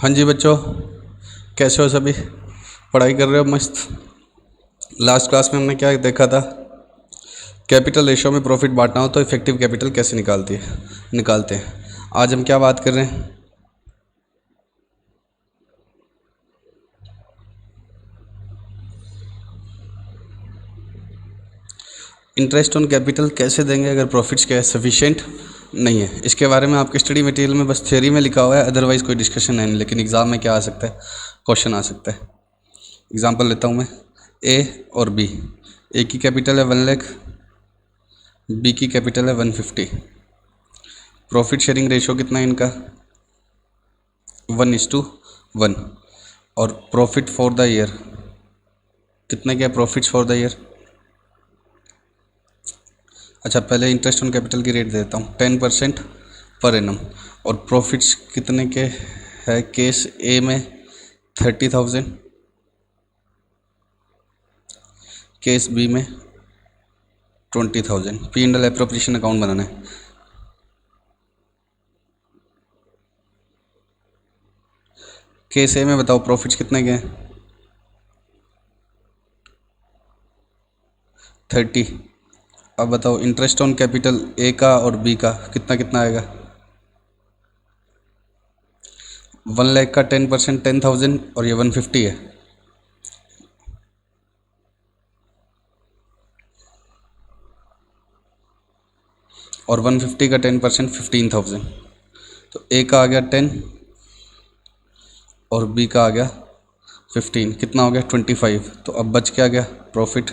हाँ जी बच्चों, कैसे हो सभी? पढ़ाई कर रहे हो? मस्त। लास्ट क्लास में हमने क्या देखा था? कैपिटल रेशो में प्रॉफिट बांटना हो तो इफेक्टिव कैपिटल कैसे निकालते हैं। आज हम क्या बात कर रहे हैं? इंटरेस्ट ऑन कैपिटल कैसे देंगे अगर प्रॉफिट्स क्या है सफिशिएंट नहीं है। इसके बारे में आपके स्टडी मटेरियल में बस थ्योरी में लिखा हुआ है, अदरवाइज़ कोई डिस्कशन है नहीं। लेकिन एग्ज़ाम में क्या आ सकता है? क्वेश्चन आ सकता है। एग्जाम्पल लेता हूँ मैं। ए और बी, ए की कैपिटल है 1 लाख, बी की कैपिटल है 150। प्रॉफिट शेयरिंग रेशो कितना है इनका? 1:1। और प्रॉफिट फॉर द ईयर कितने क्या प्रॉफिट्स फॉर द ईयर? अच्छा, पहले इंटरेस्ट ऑन कैपिटल की रेट दे देता हूँ, 10% पर एनम। और प्रॉफिट्स कितने के है? केस ए में 30,000, केस बी में 20,000। P and L appropriation account बनाना है। केस ए में बताओ प्रॉफिट्स कितने के हैं? 30। अब बताओ इंटरेस्ट ऑन कैपिटल ए का और बी का कितना कितना आएगा? 1 लाख का 10% 10,000 और ये 150 है। और 150 का 10% 15,000। तो ए का आ गया 10 और बी का आ गया 15। कितना हो गया? 25। तो अब बच क्या गया? प्रॉफिट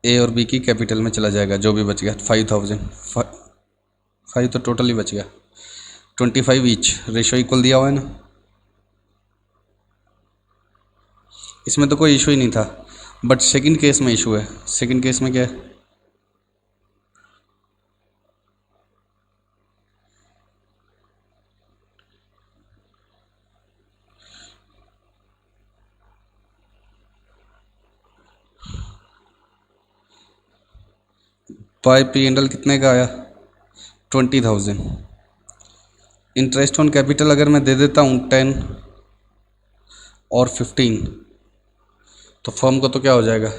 ए और बी की कैपिटल में चला जाएगा, जो भी बच गया 5,000। 5 तो टोटल ही बच गया। 25 ईच। रेशो इक्वल दिया हुआ है ना? इसमें तो कोई इशू ही नहीं था, बट सेकंड केस में इशू है। सेकंड केस में क्या है? बाय पी एंडल कितने का आया? 20,000। इंटरेस्ट ऑन कैपिटल अगर मैं दे देता हूँ 10 और 15, तो फर्म को तो क्या हो जाएगा?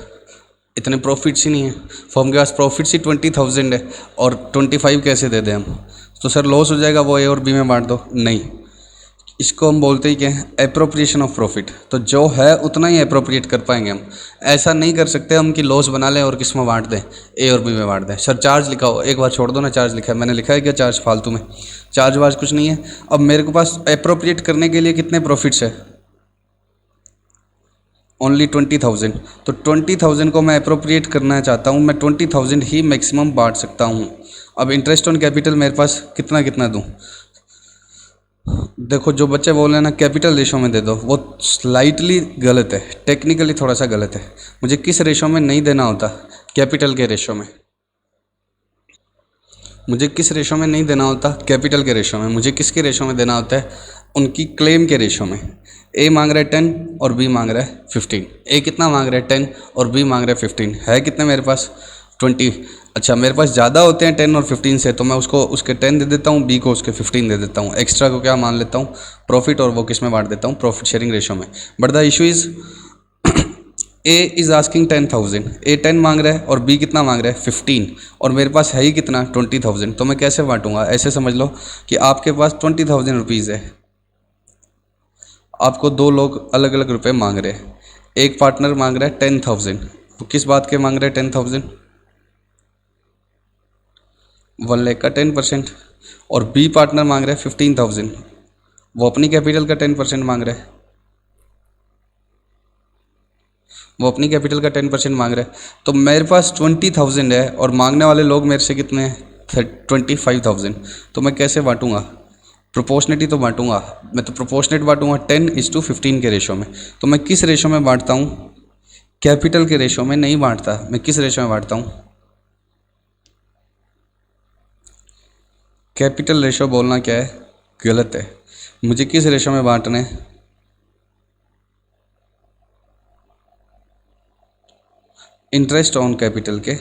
इतने प्रॉफिट्स ही नहीं है। फर्म के पास प्रॉफिट्स ही 20,000 है और 25 कैसे दे दें हम? तो सर लॉस हो जाएगा, वो ए और बी में बांट दो। नहीं, इसको हम बोलते ही क्या है? Appropriation of profit. तो जो है उतना ही एप्रोप्रिएट कर पाएंगे हम। ऐसा नहीं कर सकते हम कि लॉस बना लें और किस में बांट दें? ए और बी में बांट दें। सर चार्ज लिखा हो, एक बार छोड़ दो ना। चार्ज लिखा है, मैंने लिखा है क्या चार्ज फालतू में? चार्ज वार्ज कुछ नहीं है। अब मेरे को पास एप्रोप्रिएट करने के लिए कितने प्रॉफिट्स है? ओनली 20,000। तो 20,000 को मैं अप्रोप्रिएट करना चाहता हूँ, मैं 20,000 ही मैक्सिमम बांट सकता हूँ। अब इंटरेस्ट ऑन कैपिटल मेरे पास कितना कितना दूँ? देखो, जो बच्चे बोल रहे हैं ना कैपिटल रेशो में दे दो, वो स्लाइटली गलत है, टेक्निकली थोड़ा सा गलत है। मुझे किस रेशो में नहीं देना होता? कैपिटल के रेशो में। मुझे किस रेशो में नहीं देना होता? कैपिटल के रेशो में। मुझे किसके रेशो में देना होता है? उनकी क्लेम के रेशो में। ए मांग रहा है 10 और बी मांग रहा है 15। ए कितना मांग रहा है? 10 और बी मांग रहा है 15। है कितने मेरे पास? 20। अच्छा, मेरे पास ज़्यादा होते हैं 10 और 15 से, तो मैं उसको उसके 10 दे देता हूँ, बी को उसके 15 दे देता हूँ। एक्स्ट्रा को क्या मान लेता हूँ? प्रॉफिट। और वो किस में बांट देता हूँ? प्रॉफिट शेयरिंग रेशो में। But the issue is A is asking 10,000। ए 10 मांग रहा है और बी कितना मांग रहा है? 15। और मेरे पास है ही कितना? 20,000। तो मैं कैसे बांटूंगा? ऐसे समझ लो कि आपके पास 20,000 रुपीज़ है, आपको दो लोग अलग अलग रुपए मांग रहे हैं। एक पार्टनर मांग रहा है 10,000। वो किस बात के मांग रहे हैं 10,000? 1 लाख का 10%। और बी पार्टनर मांग रहा है 15,000। वो अपनी कैपिटल का 10% मांग रहा है। वो अपनी कैपिटल का 10% मांग रहा है। तो मेरे पास 20,000 है और मांगने वाले लोग मेरे से कितने हैं? 25,000। तो मैं कैसे बांटूंगा? प्रोपोर्शनेटी तो बांटूंगा। मैं तो प्रोपोर्शनेट बांटूंगा 10:15 के रेशो में। तो मैं किस रेशो में बांटता हूँ? कैपिटल के रेशो में नहीं बांटता। मैं किस रेशो में बांटता हूँ? कैपिटल रेशो बोलना क्या है? गलत है। मुझे किस रेशो में बांटना है? इंटरेस्ट ऑन कैपिटल के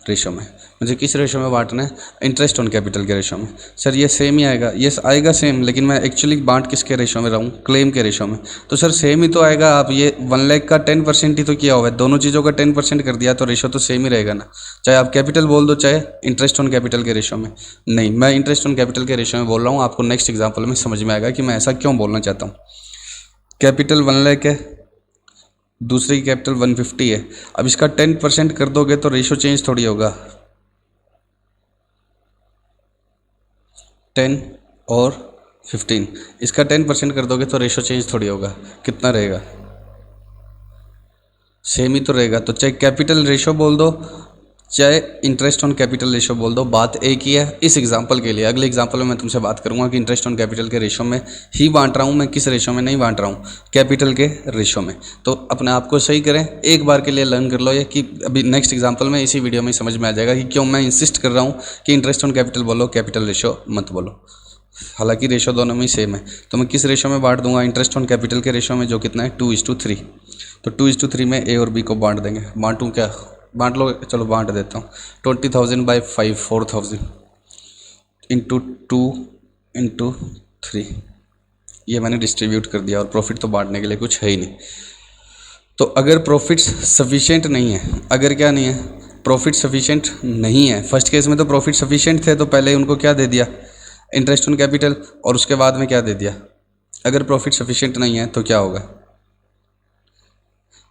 रेशो में। मुझे किस रेशो में बांटना है? इंटरेस्ट ऑन कैपिटल के रेशो में। सर ये सेम ही आएगा, ये आएगा सेम, लेकिन मैं एक्चुअली बांट किसके रेशो में रहा हूँ? क्लेम के रेशो में। तो सर सेम ही तो आएगा। आप ये 1 लाख का 10% ही तो किया हुआ है, दोनों चीज़ों का 10% कर दिया, तो रेशो तो सेम ही रहेगा ना, चाहे आप कैपिटल बोल दो चाहे इंटरेस्ट ऑन कैपिटल के रेशो में। नहीं, मैं इंटरेस्ट ऑन कैपिटल के रेशो में बोल रहा हूँ। आपको नेक्स्ट एग्जाम्पल में समझ में आएगा कि मैं ऐसा क्यों बोलना चाहता हूँ। कैपिटल 1 लाख है, दूसरी की कैपिटल 150 है। अब इसका 10% कर दोगे तो रेशो चेंज थोड़ी होगा। 10 और 15, इसका 10% कर दोगे तो रेशो चेंज थोड़ी होगा। कितना रहेगा? सेम ही तो रहेगा। तो चाहे कैपिटल रेशो बोल दो चाहे इंटरेस्ट ऑन कैपिटल रेशो बोल दो, बात एक ही है। इस एग्जांपल के लिए अगले एग्जांपल में मैं तुमसे बात करूंगा कि इंटरेस्ट ऑन कैपिटल के रेशो में ही बांट रहा हूं मैं, किस रेशो में नहीं बांट रहा हूं, कैपिटल के रेशो में। तो अपने आप को सही करें, एक बार के लिए लर्न कर लो ये, कि अभी नेक्स्ट एग्जाम्पल में इसी वीडियो में समझ में आ जाएगा कि क्यों मैं इंसिस्ट कर रहा हूँ कि इंटरेस्ट ऑन कैपिटल बोलो, कैपिटल रेशो मत बोलो। हालांकि रेशो दोनों में ही सेम है। तो मैं किस रेशो में बांट दूंगा? इंटरेस्ट ऑन कैपिटल के रेशो में, जो कितना है 2:3। तो 2:3 में ए और बी को बांट देंगे। बांटूँ क्या? बांट लो, चलो बांट देता हूँ। 20,000 बाई 5, 4,000 इंटू 2 इंटू 3, ये मैंने डिस्ट्रीब्यूट कर दिया। और प्रॉफिट तो बांटने के लिए कुछ है ही नहीं। तो अगर प्रॉफिट्स सफिशिएंट नहीं है, अगर क्या नहीं है, प्रॉफिट सफिशिएंट नहीं है, फर्स्ट केस में तो प्रॉफिट सफिशिएंट थे तो पहले उनको क्या दे दिया? इंटरेस्ट ऑन कैपिटल, और उसके बाद में क्या दे दिया? अगर प्रॉफिट सफिशिएंट नहीं है तो क्या होगा?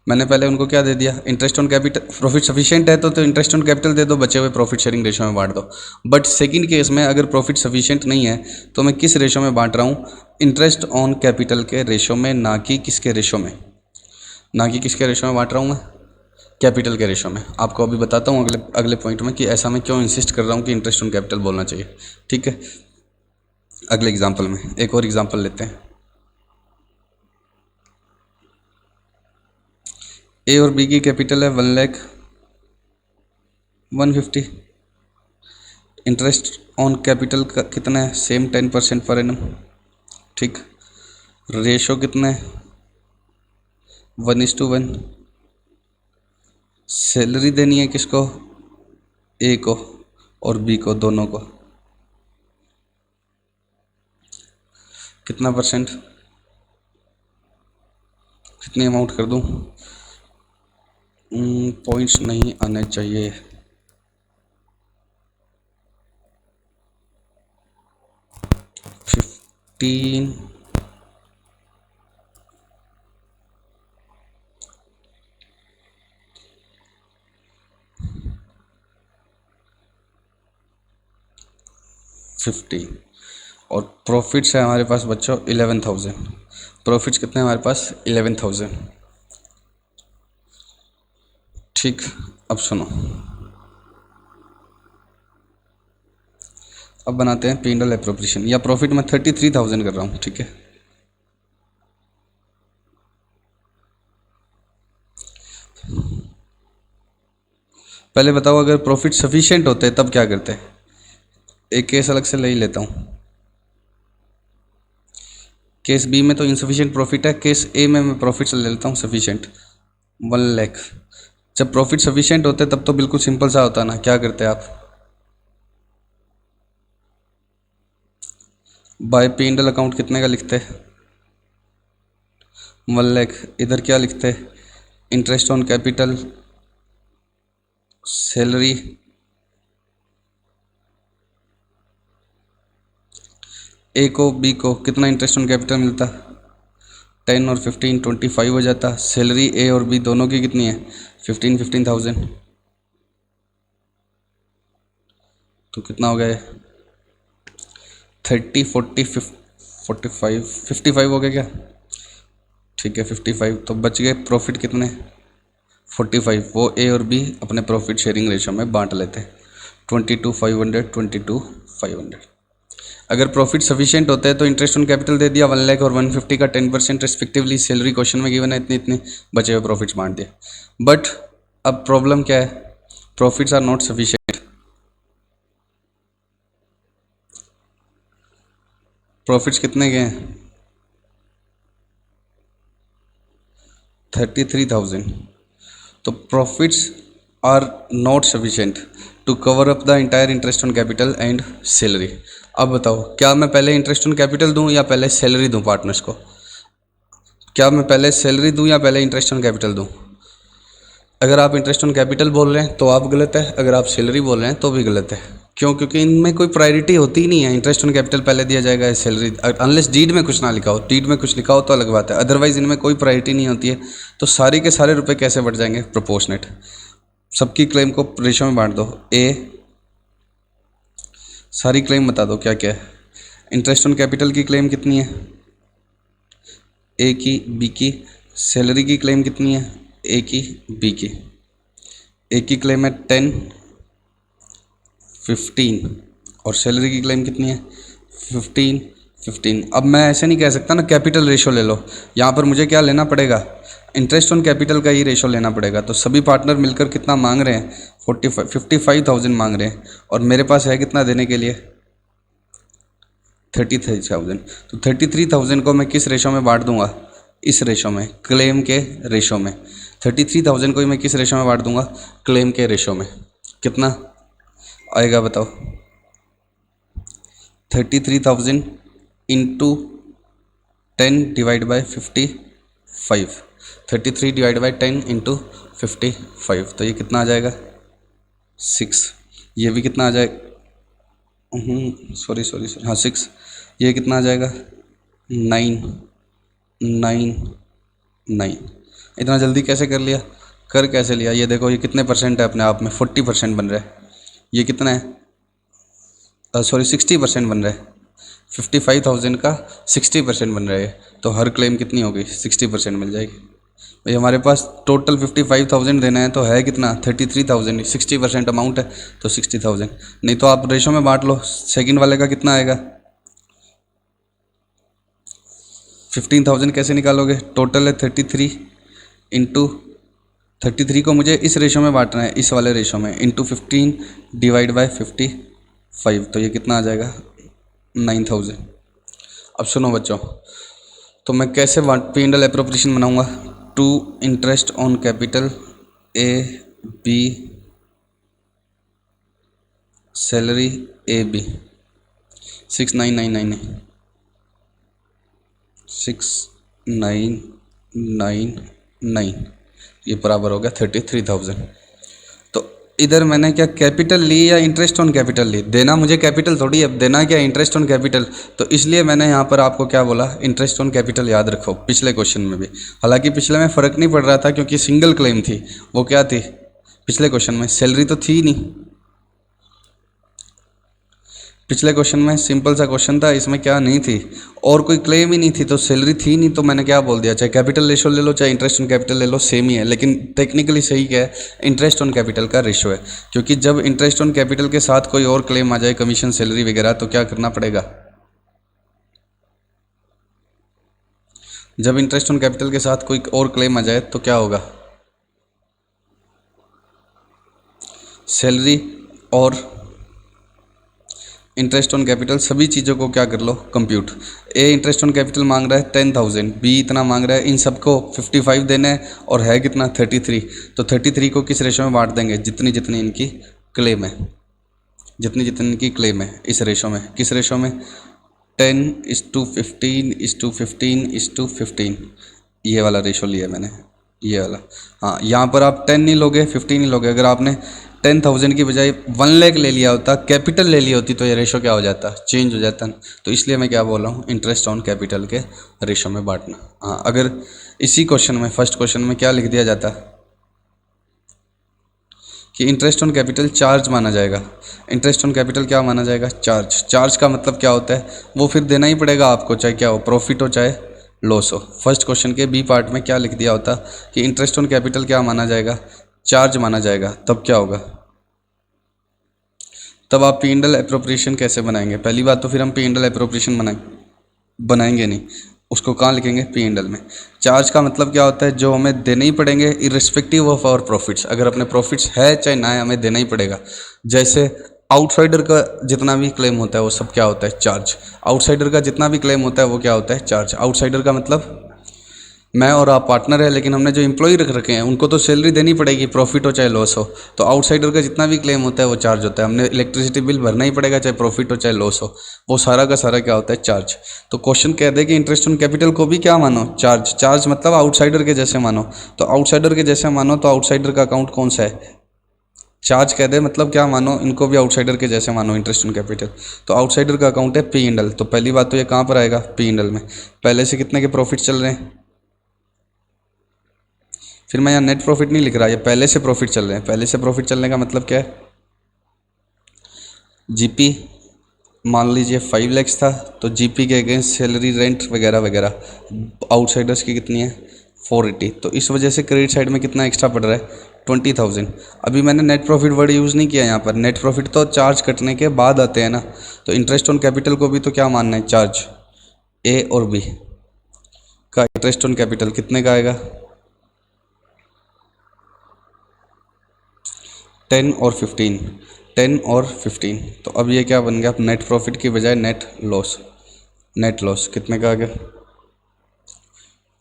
मैंने पहले उनको क्या दे दिया? Interest on capital. Profit sufficient है तो इंटरेस्ट ऑन कैपिटल दे दो, बचे हुए प्रॉफिट शेयरिंग रेशो में बांट दो। बट सेकंड केस में अगर प्रॉफिट सफिशिएंट नहीं है तो मैं किस रेशो में बांट रहा हूँ? इंटरेस्ट ऑन कैपिटल के रेशो में, ना कि किसके रेशो में? ना कि किसके रेशो में बांट रहा हूँ मैं? कैपिटल के रेशो में। आपको अभी बताता हूँ अगले पॉइंट में कि ऐसा मैं क्यों इंसिस्ट कर रहा हूँ कि इंटरेस्ट ऑन कैपिटल बोलना चाहिए। ठीक है, अगले एग्जाम्पल में एक और एग्जाम्पल लेते हैं। ए और बी की कैपिटल है 1,150,000। इंटरेस्ट ऑन कैपिटल का कितना है? Same 10% per annum. ठीक, रेशो कितना है? 1:1। सैलरी देनी है किसको? ए को और बी को, दोनों को। कितना परसेंट? कितनी अमाउंट कर दूं? पॉइंट्स नहीं आने चाहिए। 15, 50। और प्रॉफिट्स है हमारे पास बच्चों 11,000। प्रॉफिट्स कितने हैं हमारे पास? 11,000। ठीक, अब सुनो, अब बनाते हैं P&L एप्रोप्रिएशन। या प्रॉफिट मैं 33,000 कर रहा हूँ। ठीक है, पहले बताओ अगर प्रॉफिट सफिशिएंट होते तब क्या करते? एक केस अलग से ले ही लेता हूँ। केस बी में तो इनसफिशिएंट प्रॉफिट है, केस ए में मैं प्रॉफिट ले लेता हूँ सफिशिएंट, 1 लाख। जब प्रॉफिट सफिशिएंट होते तब तो बिल्कुल सिंपल सा होता ना, क्या करते आप? बाय P&L अकाउंट कितने का लिखते? 1 लाख। इधर क्या लिखते? इंटरेस्ट ऑन कैपिटल, सैलरी, ए को बी को कितना इंटरेस्ट ऑन कैपिटल मिलता? 10 और 15, 25 हो जाता। सैलरी ए और बी दोनों की कितनी है? 15,000। तो कितना हो गया? 30, 40, 45, 55 हो गया क्या? ठीक है, 55। तो बच गए प्रॉफिट कितने? 45। वो ए और बी अपने प्रॉफिट शेयरिंग रेशो में बांट लेते हैं। 22,500, 22,500। अगर प्रॉफिट सफिशिएंट होते हैं तो इंटरेस्ट ऑन कैपिटल दे दिया 1 लाख और 150 का 10% रिस्पेक्टिवली। सैलरी क्वेश्चन में गिवन है इतने इतने, बचे हुए प्रॉफिट्स बांट दिए। बट अब प्रॉब्लम क्या है? Profits are not sufficient. Profits कितने के हैं? 33,000। तो profits are not sufficient to cover up the entire interest on capital and salary. अब बताओ, क्या मैं पहले इंटरेस्ट ऑन कैपिटल दूं या पहले सैलरी दूं पार्टनर्स को? क्या मैं पहले सैलरी दूं या पहले इंटरेस्ट ऑन कैपिटल दूं? अगर आप इंटरेस्ट ऑन कैपिटल बोल रहे हैं तो आप गलत है, अगर आप सैलरी बोल रहे हैं तो भी गलत है। क्यों? क्योंकि इनमें कोई प्रायोरिटी होती ही नहीं है। इंटरेस्ट ऑन कैपिटल पहले दिया जाएगा या सैलरी, अनलेस डीड में कुछ ना लिखा हो। डीड में कुछ लिखा हो तो अलग बात है, अदरवाइज इनमें कोई प्रायोरिटी नहीं होती है। तो सारे के सारे रुपए कैसे बढ़ जाएंगे? प्रोपोर्शनेट। सबकी क्लेम को रेशो में बांट दो। सारी क्लेम बता दो क्या क्या है। इंटरेस्ट ऑन कैपिटल की क्लेम कितनी है? ए की, बी की। सैलरी की क्लेम कितनी है? ए की, बी की। ए की क्लेम है 10, 15 और सैलरी की क्लेम कितनी है? 15, 15। अब मैं ऐसे नहीं कह सकता ना कैपिटल रेशो ले लो। यहाँ पर मुझे क्या लेना पड़ेगा? इंटरेस्ट ऑन कैपिटल का ही रेशो लेना पड़ेगा। तो सभी पार्टनर मिलकर कितना मांग रहे हैं? 55,000 मांग रहे हैं और मेरे पास है कितना देने के लिए? 33,000। तो 33,000 को मैं किस रेशो में बांट दूंगा? इस रेशो में, क्लेम के रेशो में। 33,000 को ही मैं किस रेशो में बांट दूंगा? क्लेम के रेशो में। कितना आएगा बताओ? 33,000 into 10 divide by 55। 33 divide by 10 into 55। तो ये कितना आ जाएगा? 6। ये भी कितना आ जाएगा? सॉरी, हाँ 6। ये कितना आ जाएगा? 9, 9, 9। इतना जल्दी कैसे कर लिया? कर कैसे लिया? ये देखो, ये कितने परसेंट है अपने आप में? 40% बन रहा है। ये कितना है? 60% बन रहा है। 55,000 का 60% बन रहा है। तो हर क्लेम कितनी होगी? 60% मिल जाएगी। भाई हमारे पास टोटल 55,000 देना है तो है कितना? 33,000। 60% अमाउंट है तो 60,000। नहीं तो आप रेशो में बांट लो। सेकंड वाले का कितना आएगा? 15,000 कैसे निकालोगे? टोटल है 33 इंटू 33 को मुझे इस रेशो में बांटना है, इस वाले रेशो में, इंटू 15 डिवाइड बाय 55। तो ये कितना आ जाएगा? 9,000। अब सुनो बच्चों, तो मैं कैसे P&L एप्रोप्रिएशन बनाऊंगा? To interest on capital, A B, salary A B, 6,999 6,999 ये बराबर हो गया 33,000। तो इधर मैंने क्या कैपिटल ली या इंटरेस्ट ऑन कैपिटल ली? देना मुझे कैपिटल थोड़ी, अब देना क्या इंटरेस्ट ऑन कैपिटल। तो इसलिए मैंने यहाँ पर आपको क्या बोला? इंटरेस्ट ऑन कैपिटल याद रखो। पिछले क्वेश्चन में भी, हालांकि पिछले में फ़र्क नहीं पड़ रहा था क्योंकि सिंगल क्लेम थी। वो क्या थी पिछले क्वेश्चन में? सैलरी तो थी नहीं। पिछले क्वेश्चन में सिंपल सा क्वेश्चन था, इसमें क्या नहीं थी? और कोई क्लेम ही नहीं थी, तो सैलरी थी नहीं। तो मैंने क्या बोल दिया? चाहे कैपिटल रेशो ले लो चाहे इंटरेस्ट ऑन कैपिटल ले लो, सेम ही है। लेकिन टेक्निकली सही क्या है? इंटरेस्ट ऑन कैपिटल का रेशो है। क्योंकि जब इंटरेस्ट ऑन कैपिटल के साथ कोई और क्लेम आ जाए, कमीशन, सैलरी वगैरह, तो क्या करना पड़ेगा? जब इंटरेस्ट ऑन कैपिटल के साथ कोई और क्लेम आ जाए तो क्या होगा? सैलरी और इंटरेस्ट ऑन कैपिटल सभी चीज़ों को क्या कर लो? Compute. A interest on capital मांग रहा है 10,000, बी इतना मांग रहा है, इन सबको 55 देना है और है कितना? 33। तो 33 को किस रेशो में बांट देंगे? जितनी जितनी इनकी क्लेम है, जितनी जितनी इनकी क्लेम है, इस रेशो में। किस रेशो में? 10:15:15:15। ये वाला रेशो लिया मैंने, ये वाला। हाँ, यहाँ पर आप 10 नहीं लोगे, 15 नहीं लोगे। अगर आपने 10,000 की बजाय 1 लाख ले लिया होता, कैपिटल ले ली होती, तो ये रेशो क्या हो जाता? चेंज हो जाता। तो इसलिए मैं क्या बोल रहा हूँ? इंटरेस्ट ऑन कैपिटल के रेशो में बांटना। हाँ, अगर इसी क्वेश्चन में, फर्स्ट क्वेश्चन में क्या लिख दिया जाता कि इंटरेस्ट ऑन कैपिटल चार्ज माना जाएगा। इंटरेस्ट ऑन कैपिटल क्या माना जाएगा? चार्ज। चार्ज का मतलब क्या होता है? वो फिर देना ही पड़ेगा आपको, चाहे क्या हो, प्रॉफिट हो चाहे लॉस हो। फर्स्ट क्वेश्चन के बी पार्ट में क्या लिख दिया होता कि इंटरेस्ट ऑन कैपिटल क्या माना जाएगा? चार्ज माना जाएगा। तब क्या होगा? तब आप P&L एप्रोप्रिएशन कैसे बनाएंगे? पहली बात तो फिर हम P&L एप्रोप्रिएशन बनाएंगे नहीं, उसको कहाँ लिखेंगे? P&L में। चार्ज का मतलब क्या होता है? जो हमें देने ही पड़ेंगे इर्रिस्पेक्टिव ऑफ आवर प्रॉफिट्स। अगर अपने प्रॉफिट्स है चाहे ना है, हमें देना ही पड़ेगा। जैसे आउटसाइडर का जितना भी क्लेम होता है वो सब क्या होता है? चार्ज। आउटसाइडर का जितना भी क्लेम होता है वो क्या होता है? चार्ज। आउटसाइडर का मतलब मैं और आप पार्टनर है, लेकिन हमने जो एम्प्लॉय रख रखे हैं उनको तो सैलरी देनी पड़ेगी, प्रॉफिट हो चाहे लॉस हो। तो आउटसाइडर का जितना भी क्लेम होता है वो चार्ज होता है, हमने इलेक्ट्रिसिटी बिल भरना ही पड़ेगा, चाहे प्रॉफिट हो चाहे लॉस हो, वो सारा का सारा क्या होता है, चार्ज। तो क्वेश्चन कह दे कि इंटरेस्ट ऑन कैपिटल को भी क्या मानो, चार्ज। चार्ज मतलब आउटसाइडर के जैसे मानो। तो आउटसाइडर के जैसे मानो तो आउटसाइडर का अकाउंट कौन सा है, चार्ज कह दे मतलब क्या मानो, इनको भी आउटसाइडर के जैसे मानो इंटरेस्ट ऑन कैपिटल। तो आउटसाइडर का अकाउंट है पी एंड एल। तो पहली बात तो ये कहाँ पर आएगा, पी एंड एल में। पहले से कितने के प्रॉफिट चल रहे हैं, फिर मैं यहाँ नेट प्रॉफिट नहीं लिख रहा, ये पहले से प्रॉफिट चल रहे हैं। पहले से प्रॉफिट चलने का मतलब क्या है, जीपी मान लीजिए 5 लाख था, तो जीपी के अगेंस्ट सैलरी रेंट वगैरह वगैरह आउटसाइडर्स की कितनी है, 480। तो इस वजह से क्रेडिट साइड में कितना एक्स्ट्रा पड़ रहा है, 20,000। अभी मैंने नेट प्रॉफिट वर्ड यूज़ नहीं किया यहाँ पर, नेट प्रॉफिट तो चार्ज कटने के बाद आते हैं ना। तो इंटरेस्ट ऑन कैपिटल को भी तो क्या मानना है, चार्ज। ए और बी का इंटरेस्ट ऑन कैपिटल कितने का आएगा, 10 और 15, 10 और 15। तो अब ये क्या बन गया, नेट प्रॉफिट की बजाय नेट लॉस। नेट लॉस कितने का आ गया,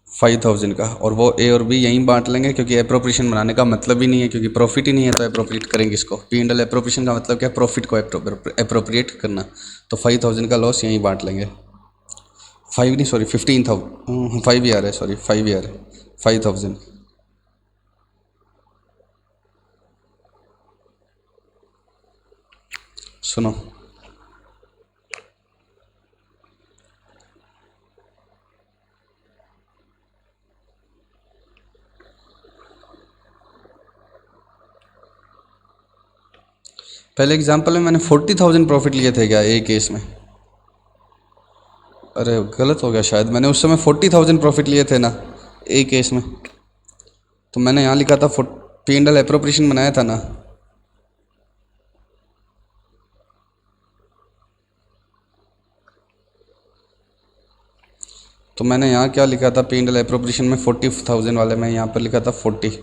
5,000 का। और वो ए और बी यहीं बांट लेंगे, क्योंकि अप्रोप्रिएशन बनाने का मतलब ही नहीं है, क्योंकि प्रॉफिट ही नहीं है तो अप्रोप्रिएट करेंगे इसको। पी एंड एल अप्रोप्रिएशन का मतलब क्या, प्रॉफिट को अप्रोप्रिएट करना। तो 5,000 का लॉस यहीं बांट लेंगे। 5 नहीं, सॉरी 15,000, 5 ही आ रहा है, सॉरी 5 ही आ रहा है, 5,000। सुनो, पहले एग्जांपल में मैंने 40,000 प्रॉफिट लिए थे क्या एक केस में, अरे गलत हो गया शायद, मैंने उस समय 40,000 प्रॉफिट लिए थे ना एक केस में। तो मैंने यहाँ लिखा था पी एंड एल एप्रोप्रिएशन बनाया था ना। तो मैंने यहाँ क्या लिखा था, पी एंड एल एप्रोप्रिएशन में 40,000 वाले में यहाँ पर लिखा था 40।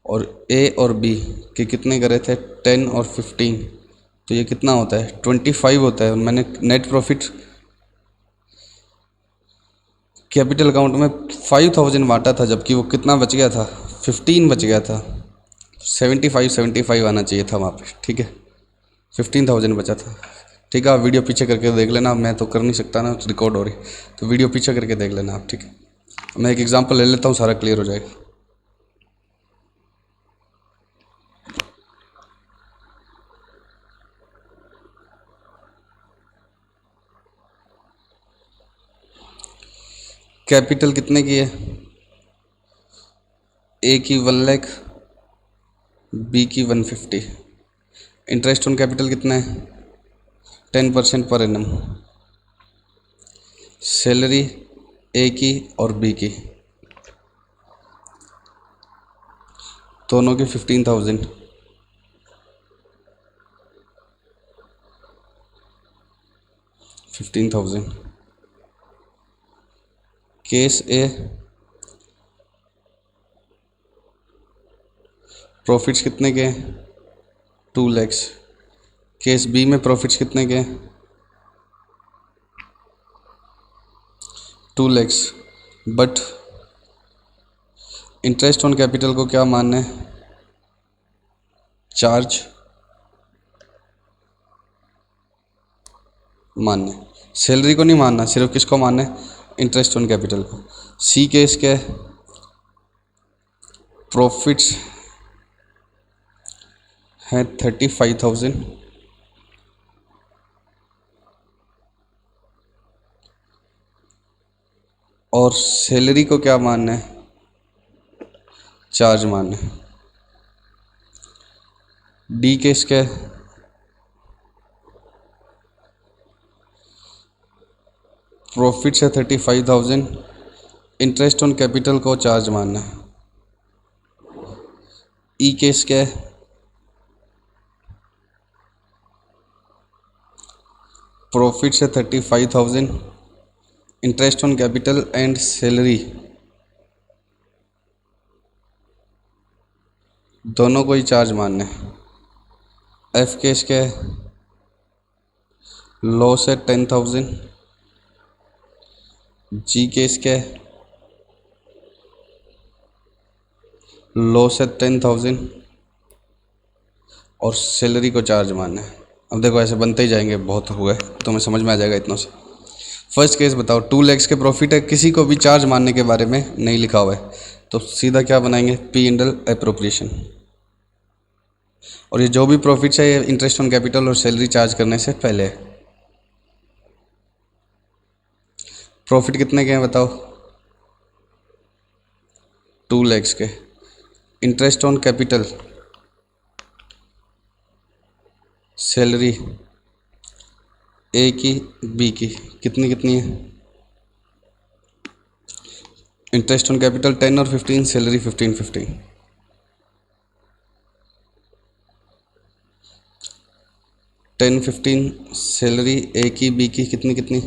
और ए और बी के कितने करे थे, 10 और 15। तो ये कितना होता है, 25 होता है। और मैंने नेट प्रॉफिट कैपिटल अकाउंट में 5,000 बांटा था, जबकि वो कितना बच गया था, 15 बच गया था। 75 आना चाहिए था वहाँ पे, ठीक है। 15,000 बचा था, ठीक है। आप वीडियो पीछे करके देख लेना, मैं तो कर नहीं सकता ना, रिकॉर्ड हो रही। तो वीडियो पीछे करके देख लेना आप, ठीक है। मैं एक एग्जांपल ले लेता हूँ, सारा क्लियर हो जाएगा। कैपिटल कितने की है, ए की 1 लाख, बी की 150। इंटरेस्ट ऑन कैपिटल कितना है, 10% पर एनम। सैलरी ए की और बी की दोनों की 15,000। 15,000। केस ए प्रॉफिट्स कितने के, 2 लैक्स। केस बी में प्रॉफिट्स कितने के, 2 lakhs. But interest on capital को क्या मानना है, चार्ज मानना है, सैलरी को नहीं मानना, सिर्फ किसको मानना है, इंटरेस्ट ऑन कैपिटल को। सी केस क्या है, प्रॉफिट्स है 35,000 और सैलरी को क्या मानना है, चार्ज मानना है। डी केस क्या है, प्रॉफिट है 35,000, इंटरेस्ट ऑन कैपिटल को चार्ज मानना है। ई केस क्या है, प्रॉफिट है 35,000, interest on capital and salary दोनों को ही चार्ज मानना है। एफ केस क्या है, लॉस है 10,000। जी केस क्या है, लॉस है 10,000 और सैलरी को चार्ज मानना है। अब देखो ऐसे बनते ही जाएंगे, बहुत हुए तो मैं समझ में आ जाएगा इतनों से। फर्स्ट केस बताओ, 2 lakhs के प्रॉफिट है, किसी को भी चार्ज मानने के बारे में नहीं लिखा हुआ है, तो सीधा क्या बनाएंगे, पी एंड एल एप्रोप्रिएशन। और ये जो भी प्रॉफिट्स है ये इंटरेस्ट ऑन कैपिटल और सैलरी चार्ज करने से पहले है। प्रॉफिट कितने के हैं बताओ, 2 lakhs के। इंटरेस्ट ऑन कैपिटल, सैलरी ए की बी की कितनी कितनी है, इंटरेस्ट ऑन कैपिटल 10 और 15, सैलरी 15। 10 15 सैलरी ए की बी की कितनी कितनी,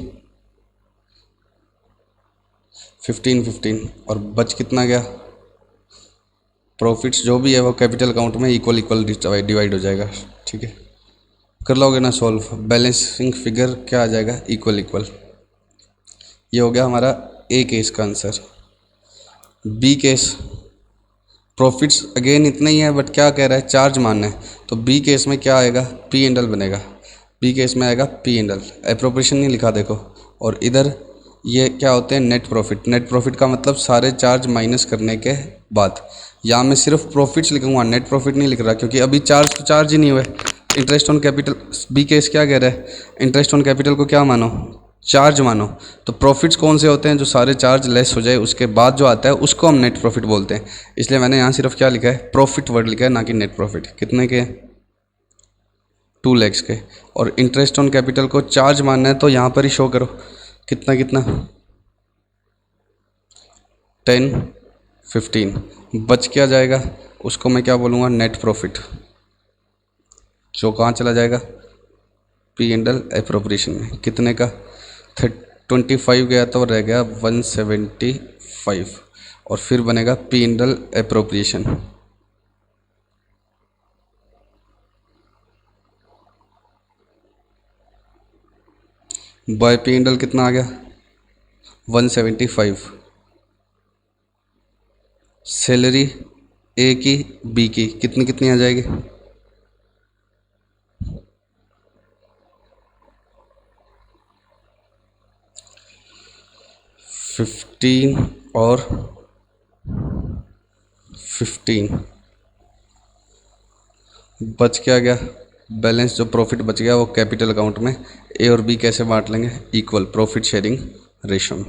15 और बच कितना गया, प्रॉफिट्स जो भी है वो कैपिटल अकाउंट में इक्वल डिवाइड हो जाएगा। ठीक है, कर लोगे ना सॉल्व, बैलेंसिंग फिगर क्या आ जाएगा, इक्वल। ये हो गया हमारा ए केस का answer. B case, profits again इतना ही है बट क्या कह रहा है, चार्ज मानना है, तो बी केस में क्या आएगा, पी एंड एल बनेगा। बी केस में आएगा पी एंड एल, एप्रोप्रिएशन नहीं लिखा देखो। और इधर ये क्या होते हैं, नेट प्रॉफिट। नेट प्रॉफिट का मतलब सारे चार्ज माइनस करने के बाद। यहाँ मैं सिर्फ प्रॉफिट्स लिखूंगा, नेट प्रॉफिट नहीं लिख रहा, क्योंकि अभी चार्ज तो चार्ज ही नहीं हुए। Interest on capital, B case क्या कह रहा है, इंटरेस्ट ऑन कैपिटल को क्या मानो, चार्ज मानो। तो प्रॉफिट्स कौन से होते हैं, जो सारे चार्ज लेस हो जाए उसके बाद जो आता है उसको हम नेट प्रॉफिट बोलते हैं। इसलिए मैंने यहाँ सिर्फ क्या लिखा है, प्रॉफिट वर्ड लिखा है, ना कि नेट प्रॉफिट। कितने के, 2 lakhs के। और इंटरेस्ट ऑन कैपिटल को चार्ज मानना है तो यहाँ पर ही शो करो, कितना 10 15, बच क्या जाएगा, उसको मैं क्या बोलूँगा, नेट प्रॉफिट, जो कहाँ चला जाएगा, पी एंड एल एप्रोप्रिएशन में। कितने का, 25 गया तो रह गया 175, और फिर बनेगा P and L appropriation. By P and L कितना आ गया, 175। सैलरी ए की बी की कितनी कितनी आ जाएगी, 15 और 15। बच क्या गया, बैलेंस जो प्रॉफिट बच गया वो कैपिटल अकाउंट में। ए और बी कैसे बांट लेंगे, इक्वल, प्रॉफिट शेयरिंग रेशो में।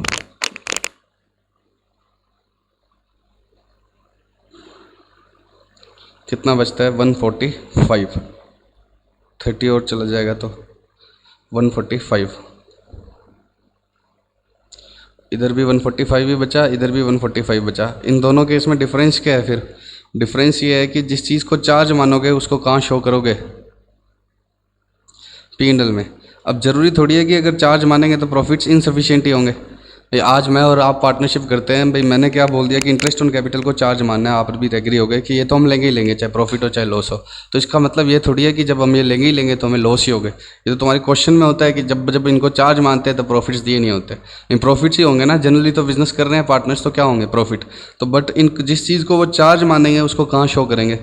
कितना बचता है, 145, 30 और चला जाएगा तो 145। इधर भी 145 ही बचा, इधर भी 145 बचा। इन दोनों केस में डिफरेंस क्या है फिर, डिफरेंस ये है कि जिस चीज़ को चार्ज मानोगे उसको कहाँ शो करोगे, पी एंड एल में। अब ज़रूरी थोड़ी है कि अगर चार्ज मानेंगे तो प्रॉफिट्स इनसफिशिएंट ही होंगे। भाई आज मैं और आप पार्टनरशिप करते हैं, भाई मैंने क्या बोल दिया कि इंटरेस्ट ऑन कैपिटल को चार्ज मानना है, आप भी एग्री हो गए कि ये तो हम लेंगे ही लेंगे, चाहे प्रॉफिट हो चाहे लॉस हो। तो इसका मतलब ये थोड़ी है कि जब हम ये लेंगे ही लेंगे तो हमें लॉस ही हो गए। ये तो तुम्हारे क्वेश्चन में होता है कि जब जब इनको चार्ज मानते हैं तो प्रॉफिट्स दिए नहीं होते। इन प्रॉफिट्स ही होंगे ना, जनरली तो बिजनेस कर रहे हैं पार्टनर्स तो क्या होंगे, प्रॉफिट। तो बट इन जिस चीज़ को वो चार्ज मानेंगे उसको कहाँ शो करेंगे,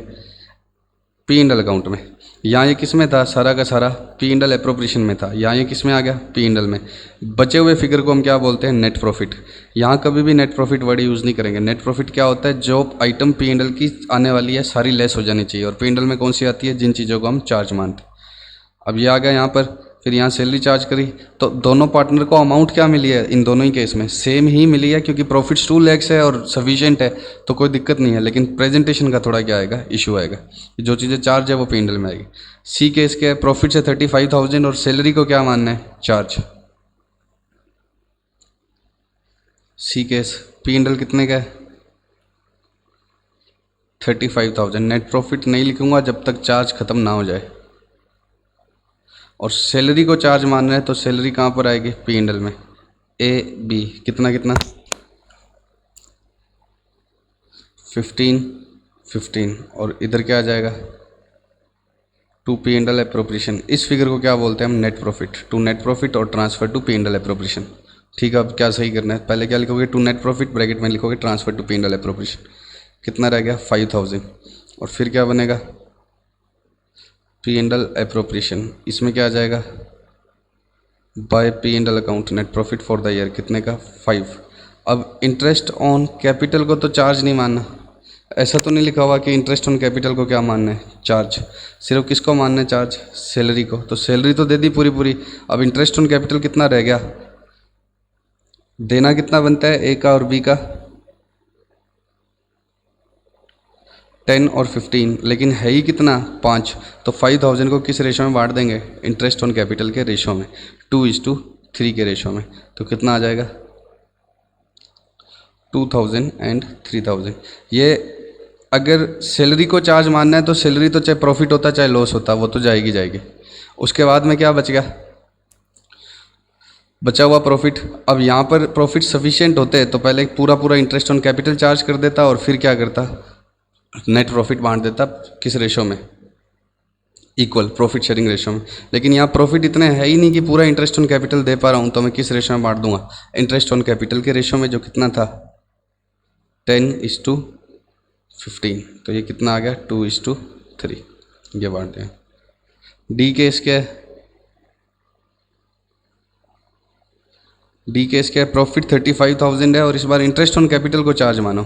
पी एंड एल अकाउंट में। यहाँ ये किस में था, सारा का सारा पी एंड एल एप्रोप्रिएशन में था। यहाँ ये किस में आ गया, पी एंड एल में। बचे हुए फिगर को हम क्या बोलते हैं, नेट प्रॉफिट। यहाँ कभी भी नेट प्रॉफिट वर्ड यूज़ नहीं करेंगे। नेट प्रॉफिट क्या होता है, जो आइटम पी एंड एल की आने वाली है सारी लेस हो जानी चाहिए। और पी एंड एल में कौन सी आती है, जिन चीज़ों को हम चार्ज मानते हैं। अब ये आ गया यहाँ पर, फिर यहाँ सैलरी चार्ज करी तो दोनों पार्टनर को अमाउंट क्या मिली है, इन दोनों ही केस में सेम ही मिली है, क्योंकि प्रॉफिट्स 2 lakhs है और सफिशिएंट है तो कोई दिक्कत नहीं है। लेकिन प्रेजेंटेशन का थोड़ा क्या आएगा, इशू आएगा। जो चीज़ें चार्ज है वो पी एंड एल में आएगी। सी केस क्या है, प्रॉफिट्स है 35,000 और सैलरी को क्या मानना है, charge. C case P and L कितने का है, 35,000। नेट प्रॉफिट नहीं लिखूंगा जब तक चार्ज खत्म ना हो जाए। और सैलरी को चार्ज मान रहे हैं तो सैलरी कहाँ पर आएगी, पी एंड एल में। ए बी कितना कितना, 15 और इधर क्या आ जाएगा, to P and L appropriation. इस फिगर को क्या बोलते हैं हम, net profit. To net profit और transfer to P and L appropriation. ठीक है, अब क्या सही करना है, पहले क्या लिखोगे, टू नेट प्रॉफिट ब्रैकेट में लिखोगे transfer to P and L appropriation. कितना रह गया 5000। और फिर क्या बनेगा पी एंड एल एप्रोप्रिएशन, इसमें क्या आ जाएगा by P and L account net profit for the year कितने का 5। अब इंटरेस्ट ऑन कैपिटल को तो चार्ज नहीं मानना, ऐसा तो नहीं लिखा हुआ कि इंटरेस्ट ऑन कैपिटल को क्या मानना है चार्ज, सिर्फ किसको मानना है चार्ज सैलरी को, तो सैलरी तो दे दी पूरी पूरी। अब इंटरेस्ट ऑन कैपिटल कितना रह गया, देना कितना बनता है ए का और बी का 10 और 15, लेकिन है ही कितना 5, तो 5000 को किस रेशो में बांट देंगे इंटरेस्ट ऑन कैपिटल के रेशो में 2:3 के रेशो में, तो कितना आ जाएगा 2000 एंड 3000। ये अगर सैलरी को चार्ज मानना है तो सैलरी तो चाहे प्रॉफिट होता चाहे लॉस होता वो तो जाएगी जाएगी। उसके बाद में क्या बच गया बचा हुआ प्रॉफिट। अब यहाँ पर प्रॉफिट सफिशिएंट होते तो पहले पूरा पूरा इंटरेस्ट ऑन कैपिटल चार्ज कर देता और फिर क्या करता नेट प्रॉफिट बांट देता किस रेशो में इक्वल प्रॉफिट शेयरिंग रेशो में। लेकिन यहाँ प्रॉफिट इतने है ही नहीं कि पूरा इंटरेस्ट ऑन कैपिटल दे पा रहा हूँ, तो मैं किस रेशो में बांट दूंगा इंटरेस्ट ऑन कैपिटल के रेशो में जो कितना था 10:15, तो ये कितना आ गया 2:3 ये बांट दिया। डी केस क्या है डी केस क्या है प्रॉफिट 35,000 है और इस बार इंटरेस्ट ऑन कैपिटल को चार्ज मानो।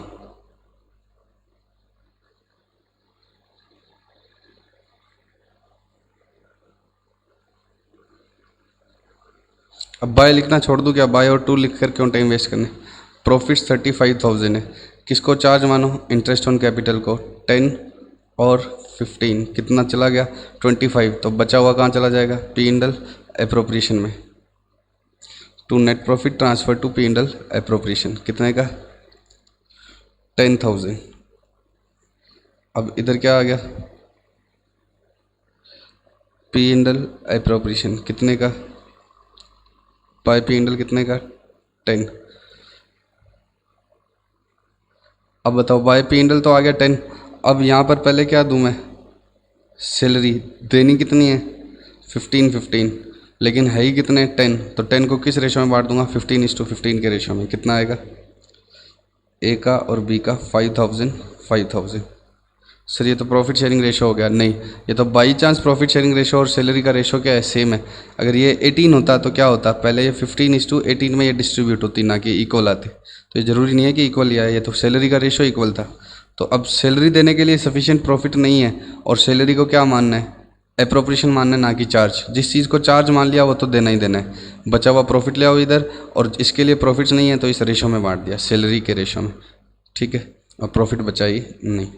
अब बाय लिखना छोड़ दूँ क्या, बाय और टू लिख कर क्यों टाइम वेस्ट करने। प्रॉफिट्स 35,000 है, किसको चार्ज मानो इंटरेस्ट ऑन कैपिटल को 10 और 15 कितना चला गया 25, तो बचा हुआ कहाँ चला जाएगा पी एंड एल एप्रोप्रिएशन में to net profit transfer to P and L appropriation कितने का 10,000। अब इधर क्या आ गया पी एंड एल एप्रोप्रिएशन कितने का बाय पी एंड एल कितने का 10। अब बताओ बाय पी एंड एल तो आ गया 10। अब यहाँ पर पहले क्या दूँ मैं सैलरी देनी कितनी है 15, लेकिन है ही कितने 10, तो 10 को किस रेशो में बांट दूंगा 15:15 के रेशो में कितना आएगा ए का और बी का 5,000। सर ये तो प्रॉफिट शेयरिंग रेशो हो गया, नहीं ये तो by chance profit sharing ratio और सैलरी का रेशो क्या है सेम है। अगर ये 18 होता तो क्या होता पहले ये 15:18 में ये डिस्ट्रीब्यूट होती ना कि इक्वल आते, तो ये ज़रूरी नहीं है कि इक्वल ही आए, ये तो सैलरी का रेशो इक्वल था। तो अब सैलरी देने के लिए सफिशिएंट प्रॉफिट नहीं है और सैलरी को क्या मानना है एप्रोप्रिएशन मानना है ना कि चार्ज। जिस चीज़ को चार्ज मान लिया वो तो देना ही देना है। बचा हुआ प्रॉफिट ले आओ इधर और इसके लिए प्रॉफिट्स नहीं है तो इस रेशो में बांट दिया सैलरी के रेशो में, ठीक है, और प्रॉफिट बचा ही नहीं।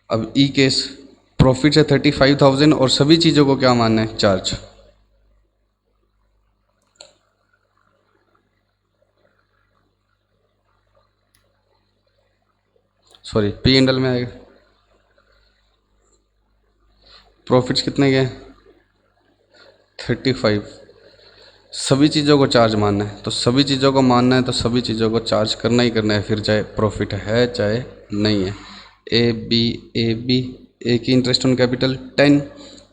अब ई केस प्रॉफिट है 35,000 और सभी चीज़ों को क्या मानना है charge. Sorry P and L में आएगा प्रॉफिट्स कितने गए 35, सभी चीज़ों को चार्ज मानना है, तो सभी चीज़ों को मानना है तो सभी चीज़ों को चार्ज करना ही करना है, फिर चाहे प्रॉफिट है चाहे नहीं है। ए बी ए की इंटरेस्ट ऑन कैपिटल 10,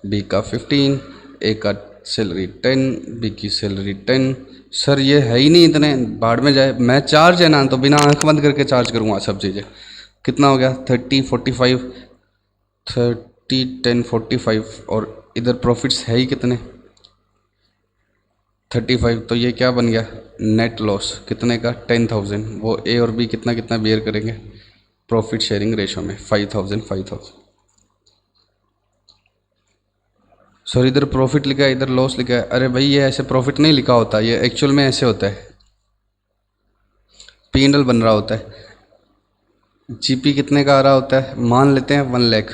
बी का 15, ए का सैलरी 10, बी की सैलरी 10। सर ये है ही नहीं इतने, भाड़ में जाए, मैं चार्ज है ना तो बिना आंख बंद करके चार्ज करूँगा सब चीज़ें। कितना हो गया 30, 45, 30, 10, 45 और इधर प्रॉफिट्स है ही कितने 35, तो ये क्या बन गया नेट लॉस कितने का 10,000। वो ए और बी कितना कितना बेयर करेंगे प्रॉफिट शेयरिंग रेशो में 5,000। सॉरी इधर प्रॉफिट लिखा है इधर लॉस लिखा है, अरे भाई ये ऐसे प्रॉफिट नहीं लिखा होता, ये एक्चुअल में ऐसे होता है पी एंड एल बन रहा होता है। जीपी कितने का आ रहा होता है मान लेते हैं 1 लाख,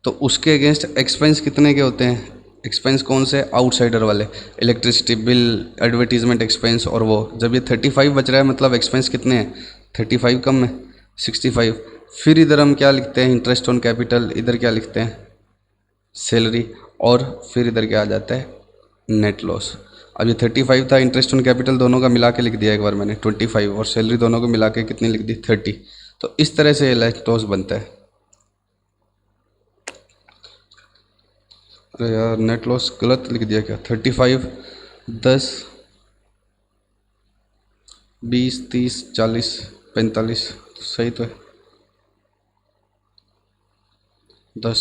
तो उसके अगेंस्ट एक्सपेंस कितने के होते हैं एक्सपेंस कौन से आउटसाइडर वाले इलेक्ट्रिसिटी बिल एडवर्टीजमेंट एक्सपेंस, और वो जब ये 35 बच रहा है मतलब एक्सपेंस कितने हैं 35 कम है 65। फिर इधर हम क्या लिखते हैं इंटरेस्ट ऑन कैपिटल, इधर क्या लिखते हैं सैलरी, और फिर इधर क्या आ जाता है नेट लॉस। अब ये 35 था इंटरेस्ट ऑन कैपिटल दोनों का मिला के लिख दिया एक बार मैंने 25 और सैलरी दोनों को मिला के कितनी लिख दी 30, तो इस तरह से नेट लॉस बनता है। अरे यार नेट लॉस गलत लिख दिया क्या 35, 10, 20, 30, 40, 45, तो सही तो है। 10,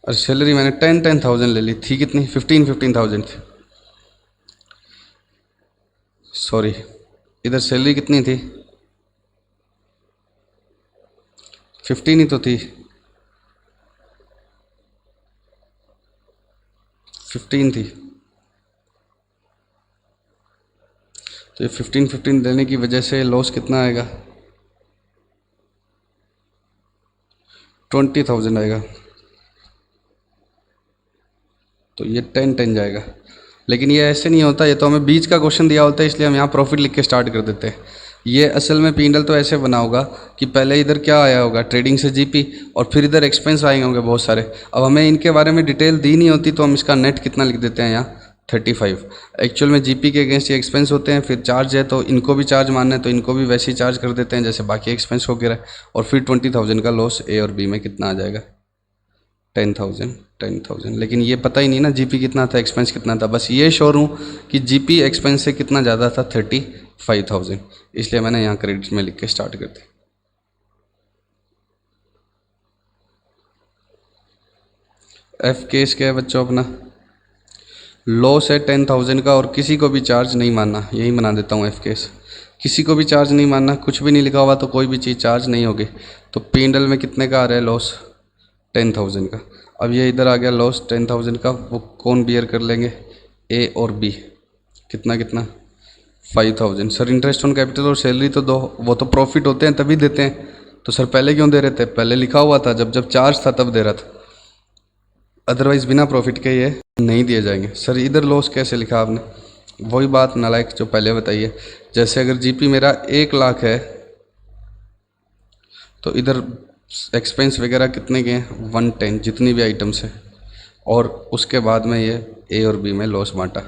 और सैलरी मैंने 10,000 ले ली थी, कितनी 15,000 थी, सॉरी इधर सैलरी कितनी थी 15 ही तो थी, 15 थी। तो ये 15 देने की वजह से लॉस कितना आएगा 20,000 आएगा। तो ये 10 जाएगा। लेकिन ये ऐसे नहीं होता, ये तो हमें बीच का क्वेश्चन दिया होता है, इसलिए हम यहाँ प्रॉफिट लिख के स्टार्ट कर देते हैं। ये असल में पीएनएल तो ऐसे बना होगा कि पहले इधर क्या आया होगा ट्रेडिंग से जीपी, और फिर इधर एक्सपेंस आए होंगे बहुत सारे। अब हमें इनके बारे में डिटेल दी नहीं होती, तो हम इसका नेट कितना लिख देते हैं यहाँ 35। एक्चुअल में जीपी के अगेंस्ट ये एक्सपेंस होते हैं, फिर चार्ज है तो इनको भी चार्ज मानना है तो इनको भी वैसे ही चार्ज कर देते हैं जैसे बाकी एक्सपेंस वगैरह। और फिर 20,000 का लॉस ए और बी में कितना आ जाएगा 10,000। लेकिन ये पता ही नहीं ना जीपी कितना था एक्सपेंस कितना था, बस ये श्योर हूँ कि जीपी एक्सपेंस से कितना ज़्यादा था 35,000, इसलिए मैंने यहाँ क्रेडिट में लिख के स्टार्ट कर दी। एफ केस क्या है बच्चों अपना, लॉस है 10,000 का और किसी को भी चार्ज नहीं मानना, यही बना देता हूँ एफ केस। किसी को भी चार्ज नहीं मानना, कुछ भी नहीं लिखा हुआ तो कोई भी चीज़ चार्ज नहीं होगी। तो पीएनएल में कितने का आ रहा है लॉस 10,000 का। अब ये इधर आ गया लॉस 10,000 का, वो कौन बियर कर लेंगे ए और बी, कितना कितना 5,000। सर इंटरेस्ट ऑन कैपिटल और सैलरी तो दो, वो तो प्रॉफिट होते हैं तभी देते हैं, तो सर पहले क्यों दे रहे थे, पहले लिखा हुआ था जब चार्ज था तब दे रहा था, अदरवाइज बिना प्रॉफिट के ये नहीं दिए जाएंगे। सर इधर लॉस कैसे लिखा आपने, वही बात नालायक जो पहले बताइए। जैसे अगर जीपी मेरा 1 लाख है तो इधर एक्सपेंस वगैरह कितने के हैं 110, जितनी भी आइटम्स है, और उसके बाद में ये ए और बी में लॉस बांटा।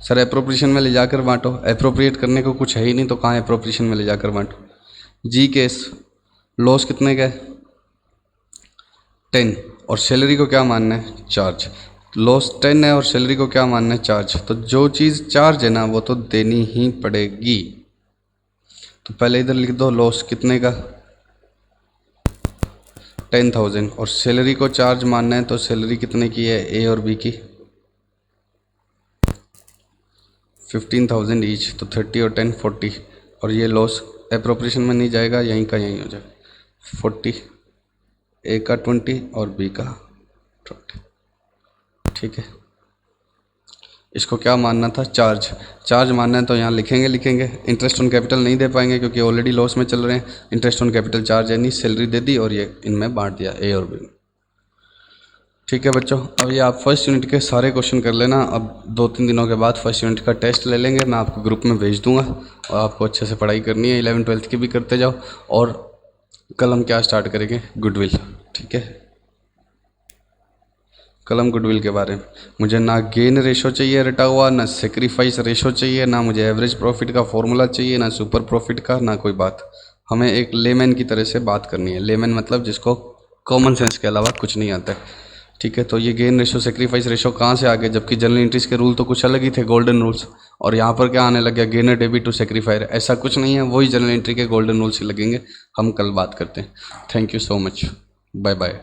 सर एप्रोप्रिएशन में ले जाकर बांटो, एप्रोप्रिएट करने को कुछ है ही नहीं तो कहाँ एप्रोप्रिएशन में ले जाकर बांटो। जी केस लॉस कितने का है 10, और सैलरी को क्या मानना है चार्ज। लॉस 10 है और सैलरी को क्या मानना है चार्ज, तो जो चीज़ चार्ज है ना वो तो देनी ही पड़ेगी। तो पहले इधर लिख दो लॉस कितने का 10,000, और सैलरी को चार्ज मानना है तो सैलरी कितने की है ए और बी की 15,000 ईच, तो 30 और 10 40, और ये लॉस एप्रोप्रिएशन में नहीं जाएगा, यहीं का यहीं हो जाएगा 40, ए का 20 और बी का 20। ठीक है, इसको क्या मानना था चार्ज मानना है तो यहाँ लिखेंगे। इंटरेस्ट ऑन कैपिटल नहीं दे पाएंगे क्योंकि ऑलरेडी लॉस में चल रहे हैं, इंटरेस्ट ऑन कैपिटल चार्ज है नहीं, सैलरी दे दी और ये इनमें बांट दिया ए और बी। ठीक है बच्चों, अब ये आप फर्स्ट यूनिट के सारे क्वेश्चन कर लेना। अब 2-3 दिनों के बाद फर्स्ट यूनिट का टेस्ट ले लेंगे, मैं आपको ग्रुप में भेज दूंगा और आपको अच्छे से पढ़ाई करनी है। 11th-12th की भी करते जाओ, और कल हम क्या स्टार्ट करेंगे गुडविल। ठीक है, कल हम गुडविल के बारे में, मुझे ना गेन रेशो चाहिए रटा हुआ, ना सेक्रीफाइस रेशो चाहिए, ना मुझे एवरेज प्रॉफिट का फॉर्मूला चाहिए, ना सुपर प्रॉफिट का, ना कोई बात। हमें एक लेमैन की तरह से बात करनी है। लेमैन मतलब जिसको कॉमन सेंस के अलावा कुछ नहीं आता है। ठीक है, तो ये गेन रेशो सेक्रीफाइस रेशो कहाँ से आ गए, जबकि जनरल एंट्रीज के रूल तो कुछ अलग ही थे, गोल्डन रूल्स, और यहाँ पर क्या आने लग गया गेनर डेबिट टू सेक्रीफायर। ऐसा कुछ नहीं है, वही जनरल एंट्री के गोल्डन रूल्स ही लगेंगे। हम कल बात करते हैं। Thank you so much, bye bye.